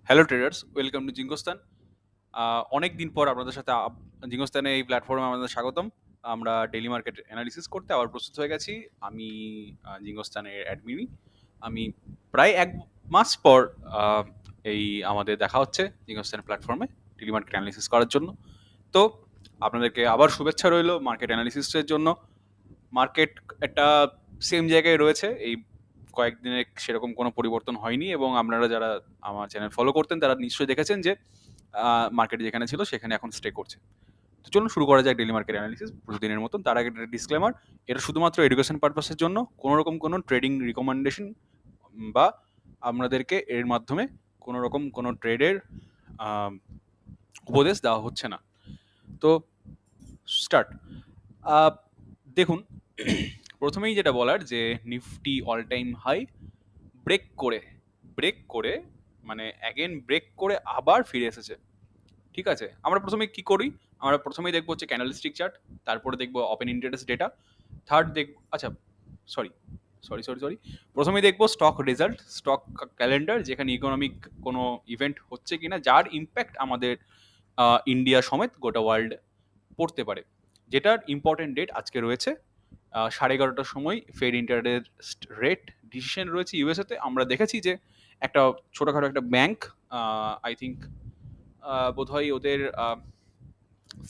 Hello traders, welcome to জিঙ্গোস্তান। অনেক দিন পর আপনাদের সাথে জিঙ্গোস্তানে এই প্ল্যাটফর্মে আমাদের স্বাগতম। আমরা ডেইলি মার্কেট অ্যানালিসিস করতে আবার প্রস্তুত হয়ে গেছি। আমি জিঙ্গোস্তানের অ্যাডমিনি। আমি প্রায় 1 মাস পর আহ, এই আমাদের দেখা হচ্ছে জিঙ্গোস্তানের প্ল্যাটফর্মে ডেইলি মার্কেট অ্যানালিসিস করার জন্য। তো আপনাদেরকে আবার শুভেচ্ছা রইলো মার্কেট অ্যানালিসিসের জন্য। মার্কেট একটা সেম জায়গায় রয়েছে, এই কয়েকদিনে সেরকম কোনো পরিবর্তন হয়নি, এবং আপনারা যারা আমার চ্যানেল ফলো করতেন তারা নিশ্চয়ই দেখেছেন যে মার্কেট যেখানে ছিল সেখানে এখন স্টে করছে। তো চলুন শুরু করা যাক ডেইলি মার্কেট অ্যানালিসিস প্রতিদিনের মতন। তার আগে একটা ডিসক্লেমার, এটা শুধুমাত্র এডুকেশন পারপাসের জন্য, কোনো রকম কোনো ট্রেডিং রিকমেন্ডেশন বা আপনাদেরকে এর মাধ্যমে কোনো রকম কোনো ট্রেডের উপদেশ দেওয়া হচ্ছে না। তো স্টার্ট। দেখুন, প্রথমেই যেটা বলার যে Nifty all time high break করে ব্রেক করে মানে অ্যাগেন ব্রেক করে আবার ফিরে এসেছে। ঠিক আছে, আমরা প্রথমে কি করি? আমরা প্রথমেই দেখবো হচ্ছে ক্যান্ডেলস্টিক চার্ট, তারপরে দেখবো ওপেন ইন্টারেস্ট ডেটা, থার্ড দেখব, আচ্ছা, সরি সরি সরি সরি প্রথমেই দেখবো স্টক রেজাল্ট, স্টক ক্যালেন্ডার, যেখানে ইকোনমিক কোনো ইভেন্ট হচ্ছে কিনা যার ইম্প্যাক্ট আমাদের ইন্ডিয়া সমেত গোটা ওয়ার্ল্ড পড়তে পারে। যেটার ইম্পর্টেন্ট ডেট আজকে রয়েছে 11:30টার সময় ফেড ইন্টারেস্ট রেট ডিসিশন রয়েছে ইউএসএতে। আমরা দেখেছি যে একটা ছোটোখাটো একটা ব্যাংক, আই থিঙ্ক বোধহয় ওদের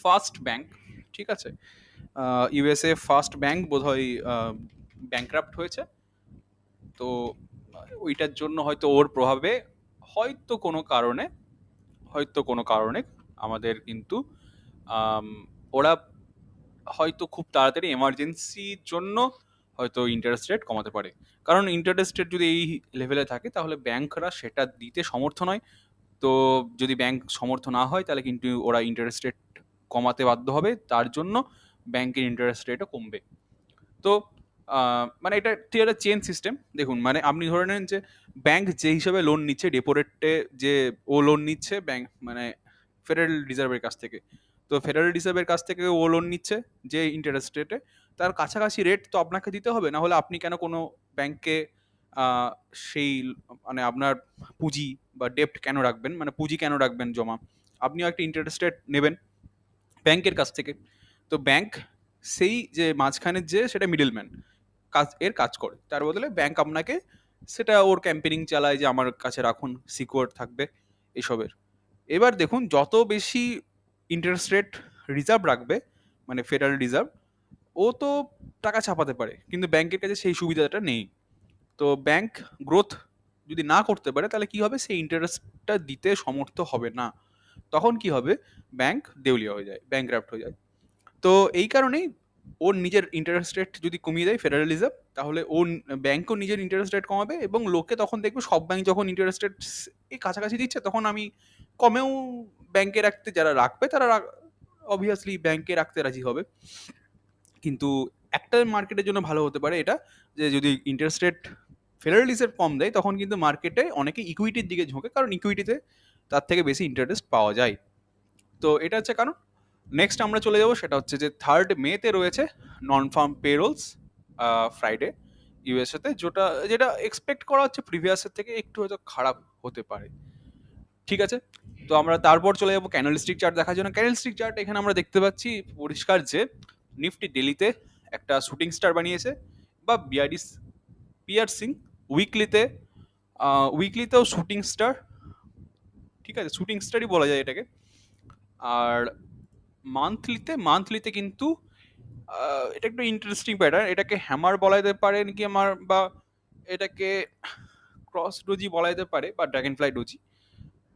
ফার্স্ট ব্যাংক, ঠিক আছে, ইউএসএ ফার্স্ট ব্যাংক বোধহয় ব্যাংক্রাফ্ট হয়েছে। তো ওইটার জন্য হয়তো ওর প্রভাবে হয়তো কোনো কারণে আমাদের কিন্তু আম, ওরা হয়তো খুব তাড়াতাড়ি এমার্জেন্সির জন্য হয়তো ইন্টারেস্ট রেট কমাতে পারে। কারণ ইন্টারেস্ট রেট যদি এই লেভেলে থাকে তাহলে ব্যাংকরা সেটা দিতে সমর্থ নয়। তো যদি ব্যাংক সমর্থ না হয় তাহলে কিন্তু ওরা ইন্টারেস্ট রেট কমাতে বাধ্য হবে, তার জন্য ব্যাংকের ইন্টারেস্ট রেটও কমবে। তো মানে এটা ঠিক একটা চেন সিস্টেম। দেখুন, মানে আপনি ধরে নেন যে ব্যাংক যে হিসাবে লোন নিচ্ছে ডেপো রেটে, যে ও লোন নিচ্ছে ব্যাংক মানে ফেডারেল রিজার্ভের কাছ থেকে। তো ফেডারেল রিজার্ভের কাছ থেকে ও লোন নিচ্ছে যে ইন্টারেস্ট রেটে, তার কাছাকাছি রেট তো আপনাকে দিতে হবে, না হলে আপনি কেন কোনো ব্যাংকে সেই মানে আপনার পুঁজি বা ডেপ্ট কেন রাখবেন, মানে পুঁজি কেন রাখবেন জমা? আপনিও একটা ইন্টারেস্ট রেট নেবেন ব্যাংকের কাছ থেকে। তো ব্যাংক সেই যে মাঝখানের যে সেটা মিডলম্যান কাজ করে, তার বদলে ব্যাংক আপনাকে সেটা ওর ক্যাম্পেনিং চালায় যে আমার কাছে রাখুন, সিকিউর থাকবে এসবের। এবার দেখুন, যত বেশি ইন্টারেস্ট রেট রিজার্ভ রাখবে মানে ফেডারেল রিজার্ভ, ও তো টাকা ছাপাতে পারে, কিন্তু ব্যাংকের কাছে সেই সুবিধাটা নেই। তো ব্যাংক গ্রোথ যদি না করতে পারে তাহলে কি হবে, সেই ইন্টারেস্টটা দিতে সমর্থ হবে না। তখন কি হবে, ব্যাংক দেউলিয়া হয়ে যায়, ব্যাংক্রাফ্ট হয়ে যায়। তো এই কারণেই ওর নিজের ইন্টারেস্ট রেট যদি কমিয়ে দেয় ফেডারেল রিজার্ভ, তাহলে ও ব্যাংকও নিজের ইন্টারেস্ট রেট কমাবে, এবং লোকে তখন দেখবে সব ব্যাংক যখন ইন্টারেস্ট রেট এই কাছাকাছি দিচ্ছে, তখন আমি কমেও ব্যাংকে রাখতে, যারা রাখবে তারা অবভিয়াসলি ব্যাংকে রাখতে রাজি হবে। কিন্তু একটা মার্কেটের জন্য ভালো হতে পারে এটা, যে যদি ইন্টারেস্ট রেট ফেডারেল রিজার্ভ কম দেয় তখন কিন্তু মার্কেটে অনেকে ইকুইটির দিকে ঝোঁকে, কারণ ইকুইটিতে তার থেকে বেশি ইন্টারেস্ট পাওয়া যায়। তো এটা হচ্ছে কারণ। নেক্সট আমরা চলে যাব, সেটা হচ্ছে যে 3rd মেতে রয়েছে নন ফার্ম পেরোলস, ফ্রাইডে ইউএসএতে, যেটা যেটা এক্সপেক্ট করা হচ্ছে প্রিভিয়াসের থেকে একটু হয়তো খারাপ হতে পারে। ঠিক আছে, তো আমরা তারপর চলে যাবো ক্যান্ডেলস্টিক চার্ট দেখার জন্য। ক্যান্ডেলস্টিক চার্ট এখানে আমরা দেখতে পাচ্ছি পরিষ্কার যে নিফটি ডেলিতে একটা শুটিং স্টার বানিয়েছে বা পিয়ার্সিং, উইকলিতে উইকলিতেও শুটিং স্টার, ঠিক আছে, শুটিং স্টারই বলা যায় এটাকে। আর মান্থলিতে কিন্তু এটা একটু ইন্টারেস্টিং প্যাটার্ন, এটাকে হ্যামার বলা যেতে পারে নাকি আমার, বা এটাকে ক্রস ডোজি বলা যেতে পারে, বা ড্রাগন ফ্লাই ডোজি,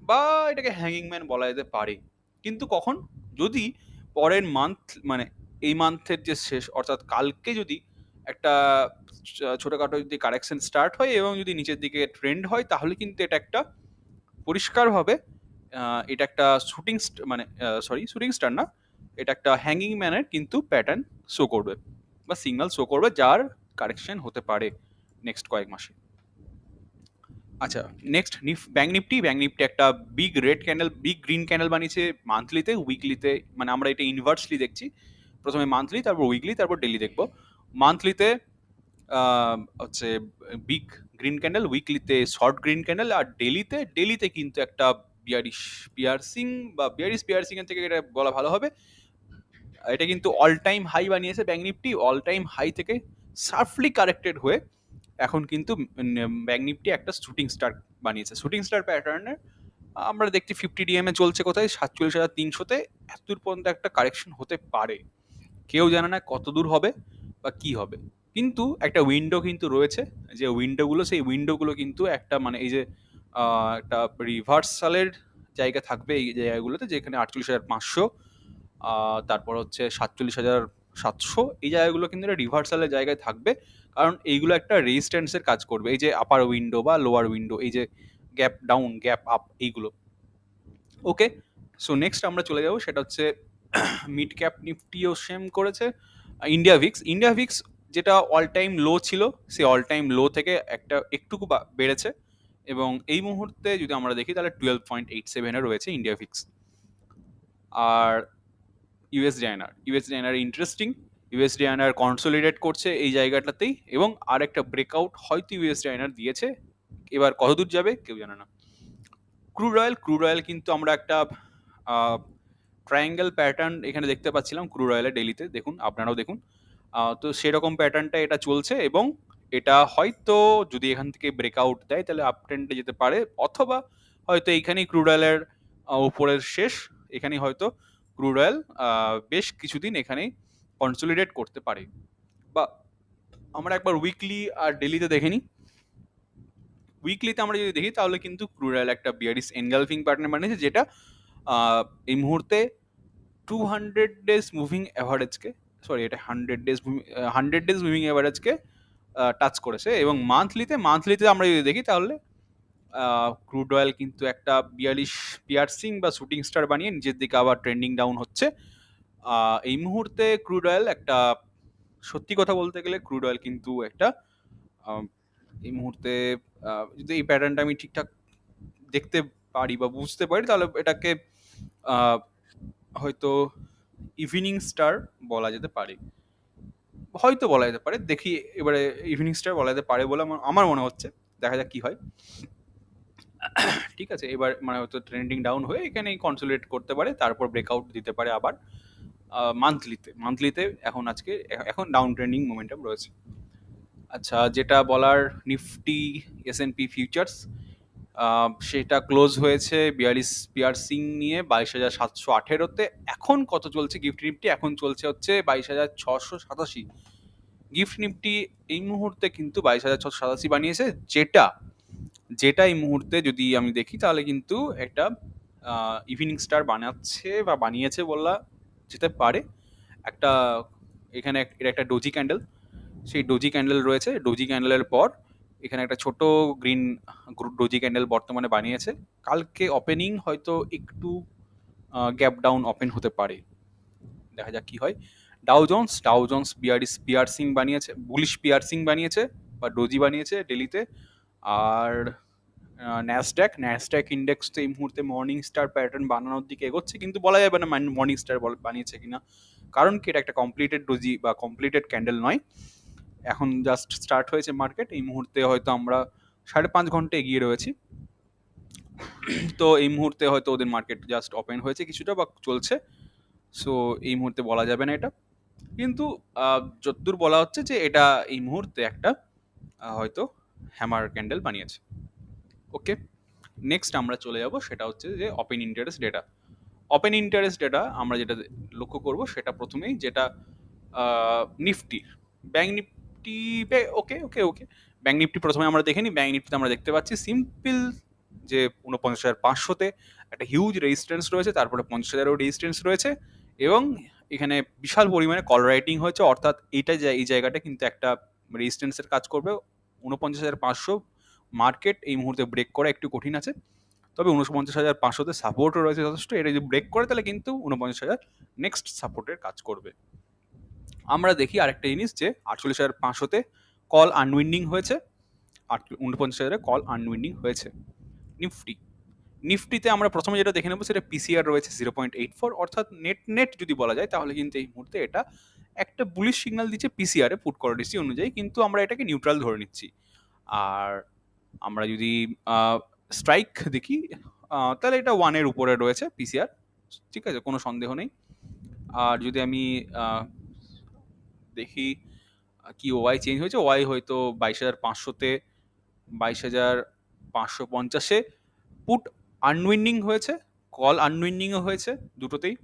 বা এটাকে হ্যাঙ্গিং ম্যান বলা যেতে পারে। কিন্তু কখন, যদি পরের মান্থ মানে এই মান্থের যে শেষ অর্থাৎ কালকে যদি একটা ছোটোখাটো যদি কারেকশন স্টার্ট হয় এবং যদি নিচের দিকে ট্রেন্ড হয়, তাহলে কিন্তু এটা একটা পরিষ্কারভাবে এটা একটা মানে শুটিং স্টার না, এটা একটা হ্যাঙ্গিং ম্যানের কিন্তু প্যাটার্ন শো করবে বা সিগন্যাল শো করবে, যার কারেকশন হতে পারে নেক্সট কয়েক মাসে। আচ্ছা, নেক্সট ব্যাংক নিফটি একটা বিগ গ্রিন ক্যান্ডেল বানিয়েছে মান্থলিতে, উইকলিতে মানে আমরা এটা ইনভার্সলি দেখছি, প্রথমে মান্থলি তারপর উইকলি তারপর ডেলি দেখবো। মান্থলিতে হচ্ছে বিগ গ্রিন ক্যান্ডেল, উইকলিতে শর্ট গ্রিন ক্যান্ডেল, আর ডেলিতে কিন্তু একটা বিয়ারিশ পিয়ার্সিং বা বিয়ারিশ পিয়ার্সিং এর থেকে এটা বলা ভালো হবে। এটা কিন্তু অল টাইম হাই বানিয়েছে bank Nifty, all time high থেকে শার্পলি কারেক্টেড হয়ে এখন কিন্তু ব্যাঙ্ক নিফটি একটা শুটিং স্টার বানিয়েছে। শুটিং স্টার প্যাটার্নের আমরা দেখছি 50 DM এ চলছে কোথায় 47,300-তে, এত দূর পর্যন্ত একটা কারেকশন হতে পারে, কেউ জানে না কত দূর হবে বা কি হবে। কিন্তু একটা উইন্ডো কিন্তু রয়েছে, যে উইন্ডোগুলো সেই উইন্ডোগুলো কিন্তু একটা মানে এই যে একটা রিভার্সালের জায়গা থাকবে এই জায়গাগুলোতে, যেখানে 48,500 তারপর হচ্ছে 47,700, এই জায়গাগুলো কিন্তু একটা রিভার্সালের জায়গায় থাকবে, কারণ এইগুলো একটা রেজিস্ট্যান্সের কাজ করবে। এই যে আপার উইন্ডো বা লোয়ার উইন্ডো, এই যে গ্যাপ ডাউন গ্যাপ আপ এইগুলো। ওকে, সো নেক্সট আমরা চলে যাবো, সেটা হচ্ছে মিড ক্যাপ নিফটিও সেম করেছে। ইন্ডিয়া ভিক্স যেটা অল টাইম লো ছিল, সেই অল টাইম লো থেকে একটা একটুকু বেড়েছে, এবং এই মুহূর্তে যদি আমরা দেখি তাহলে 12.87-এ রয়েছে ইন্ডিয়া ভিক্স। আর ইউএসডিআইএনআর ইন্টারেস্টিং, ইউএসডিআইএনআর কনসোলিডেট করছে এই জায়গাটাতেই, এবং আর একটা ব্রেকআউট হয়তো ইউএসডিআইএনআর দিয়েছে, এবার কতদূর যাবে কেউ জানে না। ক্রুড অয়েল কিন্তু আমরা একটা ট্রায়াঙ্গেল প্যাটার্ন এখানে দেখতে পাচ্ছিলাম ক্রুড অয়েলের ডেলিতে, দেখুন আপনারাও দেখুন। তো সেরকম প্যাটার্নটা এটা চলছে, এবং এটা হয়তো যদি এখান থেকে ব্রেকআউট দেয় তাহলে আপ ট্রেন্ডে যেতে পারে, অথবা হয়তো এইখানেই ক্রুড অয়েলের উপরের শেষ, এখানেই হয়তো ক্রুড অয়েল বেশ কিছুদিন এখানেই কনসোলিডেট করতে পারে। বা আমরা একবার উইকলি আর ডেলিতে দেখে নিই। উইকলিতে আমরা যদি দেখি তাহলে কিন্তু ক্রুড অয়েল একটা বিয়ারিশ এনগালফিং প্যাটার্ন বানিয়েছে, যেটা এই মুহূর্তে 200 ডেজ মুভিং অ্যাভারেজকে, সরি এটা 100 ডেজ মুভিং অ্যাভারেজকে টাচ করেছে, এবং মান্থলিতে আমরা যদি দেখি তাহলে ক্রুড অয়েল কিন্তু একটা বিয়ারিশ পিয়ার্সিং বা শুটিং স্টার বানিয়ে নিচের দিকে আবার ট্রেন্ডিং ডাউন হচ্ছে। এই মুহূর্তে ক্রুড অয়েল একটা, সত্যি কথা বলতে গেলে ক্রুড অয়েল কিন্তু একটা এই মুহূর্তে যদি এই প্যাটার্নটা আমি ঠিকঠাক দেখতে পারি বা বুঝতে পারি, তাহলে এটাকে হয়তো ইভিনিং স্টার বলা যেতে পারে, হয়তো বলা যেতে পারে। দেখি এবারে ইভিনিং স্টার বলা যেতে পারে বলে আমার মনে হচ্ছে, দেখা যাক কি হয়। ঠিক আছে, এবার মানে হয়তো ট্রেন্ডিং ডাউন হয়ে এখানে কনসোলিডেট করতে পারে, তারপর ব্রেকআউট দিতে পারে আবার মান্থলিতে এখন ডাউন ট্রেন্ডিং মোমেন্টাম রয়েছে। আচ্ছা, যেটা বলার নিফটি এসএনপি ফিউচার্স, সেটা ক্লোজ হয়েছে বিয়ারিশ পিয়ার্সিং নিয়ে 22,718-তে। এখন কত চলছে গিফট নিফটি? এখন চলছে হচ্ছে 22,687। গিফট নিফটি এই মুহূর্তে কিন্তু 22,687 বানিয়েছে, যেটা এই মুহূর্তে যদি আমি দেখি তাহলে কিন্তু একটা ইভিনিং স্টার বানাচ্ছে বা বানিয়েছে বলা যেতে পারে। একটা এখানে এটা একটা ডোজি ক্যান্ডেল, সেই ডোজি ক্যান্ডেল রয়েছে, ডোজি ক্যান্ডেলের পর এখানে একটা ছোট গ্রিন ডোজি ক্যান্ডেল বর্তমানে বানিয়েছে। কালকে ওপেনিং হয়তো একটু গ্যাপ ডাউন ওপেন হতে পারে, দেখা যাক কি হয়। ডাউ জোন্স বিয়ারিশ পিয়ার্সিং বানিয়েছে, বুলিশ পিয়ার্সিং বানিয়েছে বা ডোজি বানিয়েছে ডেলিতে। আর ন্যাসড্যাক ইন্ডেক্স তো এই মুহূর্তে মর্নিং স্টার প্যাটার্ন বানানোর দিকে এগোচ্ছে, কিন্তু বলা যাবে না মর্নিং স্টার বানিয়েছে কিনা, কারণ কি এটা একটা কমপ্লিটেড ডোজি বা কমপ্লিটেড ক্যান্ডেল নয়, এখন জাস্ট স্টার্ট হয়েছে মার্কেট। এই মুহূর্তে হয়তো আমরা 5.5 ঘন্টা এগিয়ে রয়েছি, তো এই মুহূর্তে হয়তো ওদের মার্কেট জাস্ট ওপেন হয়েছে কিছুটা বা চলছে, সো এই মুহূর্তে বলা যাবে না এটা। কিন্তু যতদূর বলা হচ্ছে যে এটা এই মুহূর্তে একটা হয়তো হ্যামার ক্যান্ডেল বানিয়েছে। ওকে, নেক্সট আমরা চলে যাব, সেটা হচ্ছে যে ওপেন ইন্টারেস্ট ডেটা আমরা যেটা লক্ষ্য করব সেটা প্রথমেই, যেটা নিফটি ব্যাঙ্ক নিফটি। ওকে ওকে ওকে ব্যাঙ্ক নিফটি প্রথমে আমরা দেখে নিই। ব্যাঙ্ক নিফটিতে আমরা দেখতে পাচ্ছি সিম্পল যে 49,500-তে একটা হিউজ রেজিস্ট্যান্স রয়েছে, তারপরে 50,000-এও রেজিস্ট্যান্স রয়েছে, এবং এখানে বিশাল পরিমাণে কল রাইটিং হয়েছে, অর্থাৎ এই জায়গাটা কিন্তু একটা রেজিস্ট্যান্সের কাজ করবে। 49,500 মার্কেট এই মুহূর্তে ব্রেক করা একটু কঠিন আছে, তবে 49,500-তে সাপোর্টও রয়েছে যথেষ্ট। এটা যদি ব্রেক করে তাহলে কিন্তু 49,000 নেক্সট সাপোর্টের কাজ করবে। আমরা দেখি আরেকটা জিনিস, যে 48,500-তে কল আনউইন্ডিং হয়েছে, 49,000-এ কল আনউইন্ডিং হয়েছে। নিফটিতে আমরা প্রথমে যেটা দেখে নেবো সেটা পিসিআর রয়েছে 0.84, অর্থাৎ নেট যদি বলা যায় তাহলে কিন্তু এই মুহূর্তে এটা একটা বুলিশ সিগন্যাল দিচ্ছে পিসিআর এ পুট করার অনুযায়ী, কিন্তু আমরা এটাকে নিউট্রাল ধরে নিচ্ছি। আর আমরা যদি স্ট্রাইক দেখি, তাহলে এটা 1 এর উপরে রয়েছে পিসিআর, ঠিক আছে, কোনো সন্দেহ নেই। আর যদি আমি দেখি কি ওয়াই চেঞ্জ হয়েছে, ওয়াই হয়তো 22,500-তে, 22,550-এ পুট আনউইন্ডিং হয়েছে, কল আনউইন্ডিংও হয়েছে, দুটোতেই।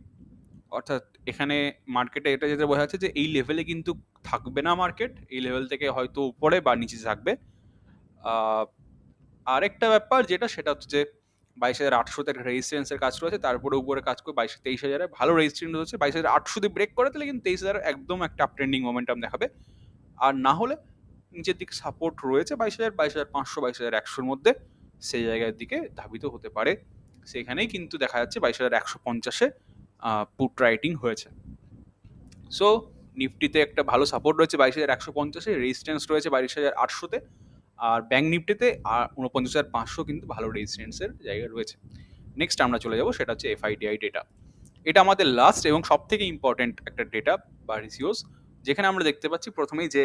অর্থাৎ এখানে মার্কেটে এটা যেটা বোঝা যাচ্ছে যে এই লেভেলে কিন্তু থাকবে না মার্কেট, এই লেভেল থেকে হয়তো উপরে বা নিচে থাকবে। আহ, আরেকটা ব্যাপার যেটা, সেটা হচ্ছে যে 22,800-তে একটা রেজিস্ট্যান্সের কাজ রয়েছে, তারপরে উপরে কাজ করে 23,000-এ ভালো রেজিস্ট্যান্স হচ্ছে। 22,800 যদি ব্রেক করে তাহলে কিন্তু 23,000 একদম একটা আপ ট্রেন্ডিং মোমেন্টাম দেখাবে। আর না হলে নিচের দিকে সাপোর্ট রয়েছে 22,000, 22,500, 22,100-র মধ্যে, সেই জায়গার দিকে ধাবিত হতে পারে। সেখানেই কিন্তু দেখা যাচ্ছে 22,150-এ পুট রাইটিং হয়েছে। সো নিফটিতে একটা ভালো সাপোর্ট রয়েছে 22,150-এ, রেজিস্ট্যান্স রয়েছে 22,800-তে। আর ব্যাঙ্ক নিফটিতে 49,500 কিন্তু ভালো রেজিস্ট্যান্সের জায়গা রয়েছে। নেক্সট আমরা চলে যাব, সেটা হচ্ছে এফআইডিআই ডেটা। এটা আমাদের লাস্ট এবং সব থেকে ইম্পর্টেন্ট একটা ডেটা বা রিসিওস, যেখানে আমরা দেখতে পাচ্ছি প্রথমেই যে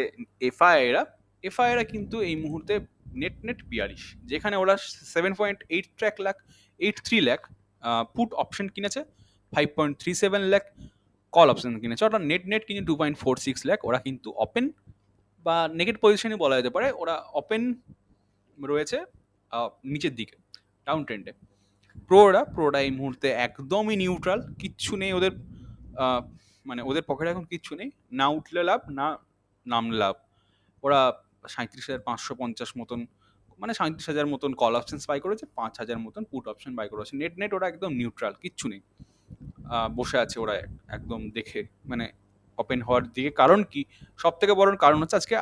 এফআইআইরা কিন্তু এই মুহূর্তে নেট নেট বিয়ারিশ, যেখানে ওরা 7.83 লাখ পুট অপশন কিনেছে, 5.37 লাখ কল অপশন কিনেছে, অর্থাৎ নেট নেট কিন্তু 2.46 লাখ। ওরা কিন্তু ওপেন বা নেগেট পজিশনই বলা যেতে পারে, ওরা ওপেন রয়েছে নিচের দিকে, ডাউন ট্রেন্ডে। প্রোরা এই মুহূর্তে একদমই নিউট্রাল, কিচ্ছু নেই ওদের, মানে ওদের পকেটে এখন কিচ্ছু নেই, না উঠলে লাভ না নামলে লাভ। ওরা 37,550 মতন, মানে 37,000 মতন কল অপশন বাই করেছে, 5,000 মতন পুট অপশন বাই করেছে। নেট নেট ওরা একদম নিউট্রাল, কিচ্ছু নেই, বসে আছে ওরা একদম দেখে, মানে ওপেন হওয়ার দিকে। কারণ কি, সব থেকে বড় কারণ হচ্ছে আজকে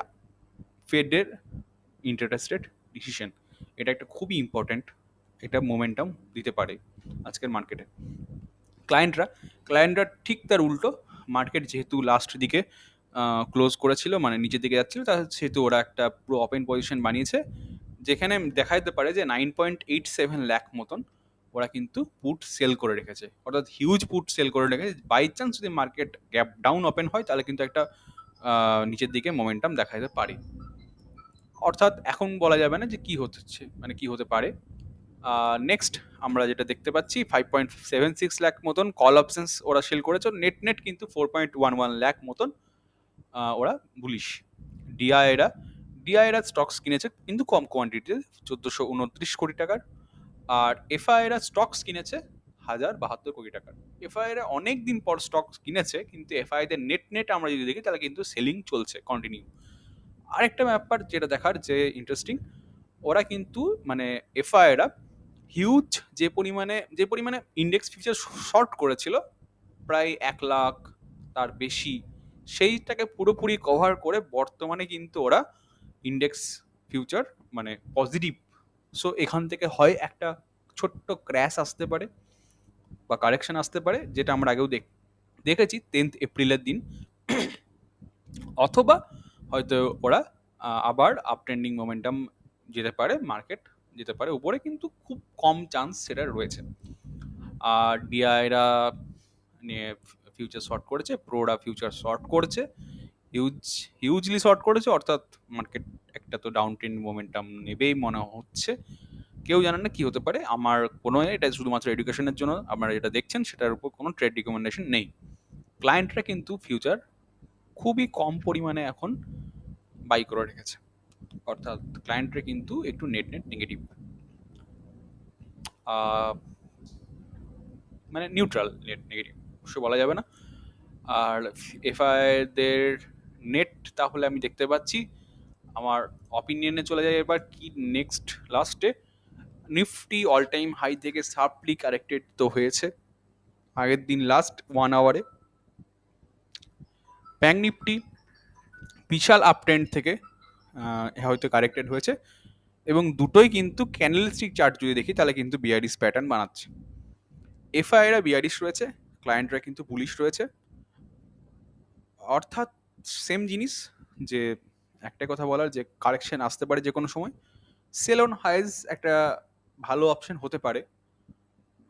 ফেডের ইন্টারেস্ট রেট ডিসিশন, এটা একটা খুবই ইম্পর্ট্যান্ট, এটা মোমেন্টাম দিতে পারে আজকের মার্কেটে। ক্লায়েন্টরা ঠিক তার উল্টো, মার্কেট যেহেতু লাস্ট দিকে ক্লোজ করেছিল, মানে নিচের দিকে যাচ্ছিল, সেহেতু ওরা একটা পুরো ওপেন পজিশন বানিয়েছে, যেখানে দেখা যেতে পারে যে 9.87 লাখ মতন ওরা কিন্তু পুট সেল করে রেখেছে, অর্থাৎ হিউজ পুট সেল করে রেখেছে। বাই চান্স যদি মার্কেট গ্যাপ ডাউন ওপেন হয়, তাহলে কিন্তু একটা নিচের দিকে মোমেন্টাম দেখা যেতে পারে। অর্থাৎ এখন বলা যাবে না যে কি হচ্ছে, মানে কি হতে পারে। নেক্সট আমরা যেটা দেখতে পাচ্ছি, 5.76 লাখ মতন কল অপশনস ওরা সেল করেছে, নেট নেট কিন্তু 4.11 লাখ মতন ওরা বুলিশ। ডিআইরা ডিআইরা স্টকস কিনেছে কিন্তু কম কোয়ান্টিটিতে, 1,429 কোটি টাকার। আর এফআইরা স্টকস কিনেছে 1,072 কোটি টাকার। এফআইরা অনেক দিন পর স্টকস কিনেছে, কিন্তু এফআইদের নেট নেট আমরা যদি দেখি তাহলে কিন্তু সেলিং চলছে কন্টিনিউ। আরেকটা ব্যাপার যেটা দেখার যে ইন্টারেস্টিং, ওরা কিন্তু মানে এফআইরা হিউজ যে পরিমাণে ইন্ডেক্স ফিউচার শর্ট করেছিল, প্রায় 1 লাখ তার বেশি, সেইটাকে পুরোপুরি কভার করে বর্তমানে কিন্তু ওরা ইন্ডেক্স ফিউচার মানে পজিটিভ। সো এখান থেকে হয় একটা ছোট্ট ক্র্যাশ আসতে পারে বা কারেকশন আসতে পারে, যেটা আমরা আগেও দেখেছি 10th এপ্রিলের দিন, অথবা হয়তো ওরা আবার আপ ট্রেন্ডিং মোমেন্টাম যেতে পারে, মার্কেট যেতে পারে উপরে, কিন্তু খুব কম চান্স সেটা রয়েছে। আর ডিআইরা নিয়ে ফিউচার শর্ট করেছে, প্রোরা ফিউচার শর্ট করেছে, হিউজলি শর্ট করেছে, অর্থাৎ মার্কেট একটা তো ডাউন ট্রেন্ড মোমেন্টাম নেবেই মনে হচ্ছে। কেউ জানেন না কি হতে পারে, আমার কোনো, এটা শুধুমাত্র এডুকেশনের জন্য আপনারা যেটা দেখছেন, সেটার উপর কোনো ট্রেড রিকমেন্ডেশন নেই। ক্লায়েন্টরা কিন্তু ফিউচার খুবই কম পরিমাণে এখন বাই করে রেখেছে, অর্থাৎ ক্লায়েন্টরা কিন্তু একটু নেট নেট নেগেটিভ, মানে নিউট্রাল নেট নেগেটিভ অবশ্য বলা যাবে না। আর এফআইদের নেট তাহলে আমি দেখতে পাচ্ছি, আমার অপিনিয়নে চলে যায় এবার কি নেক্সট লাস্টে। নিফটি অল টাইম হাই থেকে শার্পলি কারেক্টেড তো হয়েছে আগের দিন লাস্ট 1 আওয়ারে। ব্যাঙ্ক নিফটি বিশাল আপ ট্রেন্ড থেকে হয়তো কারেক্টেড হয়েছে, এবং দুটোই কিন্তু ক্যান্ডেলস্টিক চার্ট যদি দেখি তাহলে কিন্তু বিয়ারিশ প্যাটার্ন বানাচ্ছে। এফআইরা বিয়ারিশ রয়েছে, ক্লায়েন্টরা কিন্তু বুলিশ রয়েছে, অর্থাৎ সেম জিনিস, যে একটা কথা বলার যে কারেকশন আসতে পারে যে কোনো সময়। সেল অন হাইজ একটা ভালো অপশন হতে পারে,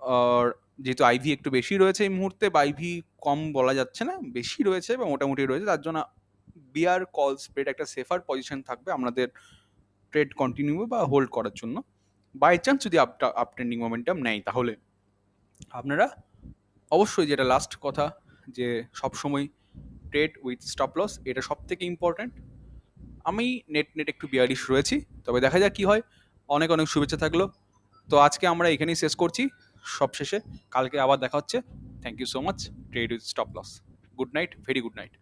আর যেহেতু আইভি একটু বেশি রয়েছে এই মুহূর্তে, বা আইভি কম বলা যাচ্ছে না, বেশি রয়েছে বা মোটামুটি রয়েছে, তার জন্য বিয়ার কল স্প্রেড একটা সেফার পজিশন থাকবে আমাদের ট্রেড কন্টিনিউ বা হোল্ড করার জন্য। বাই চান্স যদি আপ ট্রেন্ডিং মোমেন্টাম নেয়, তাহলে আপনারা অবশ্যই, যেটা লাস্ট কথা, যে সবসময় ট্রেড উইথ স্টপ লস, এটা সব থেকে ইম্পর্ট্যান্ট। আমি নেট একটু বিয়ারিশ রয়েছি, তবে দেখা যাক কি হয়। অনেক অনেক শুভেচ্ছা থাকলো। তো আজকে আমরা এখানেই শেষ করছি। সব শেষে কালকে আবার দেখা হচ্ছে। Thank you so much. Trade with stop loss. Good night, very good night.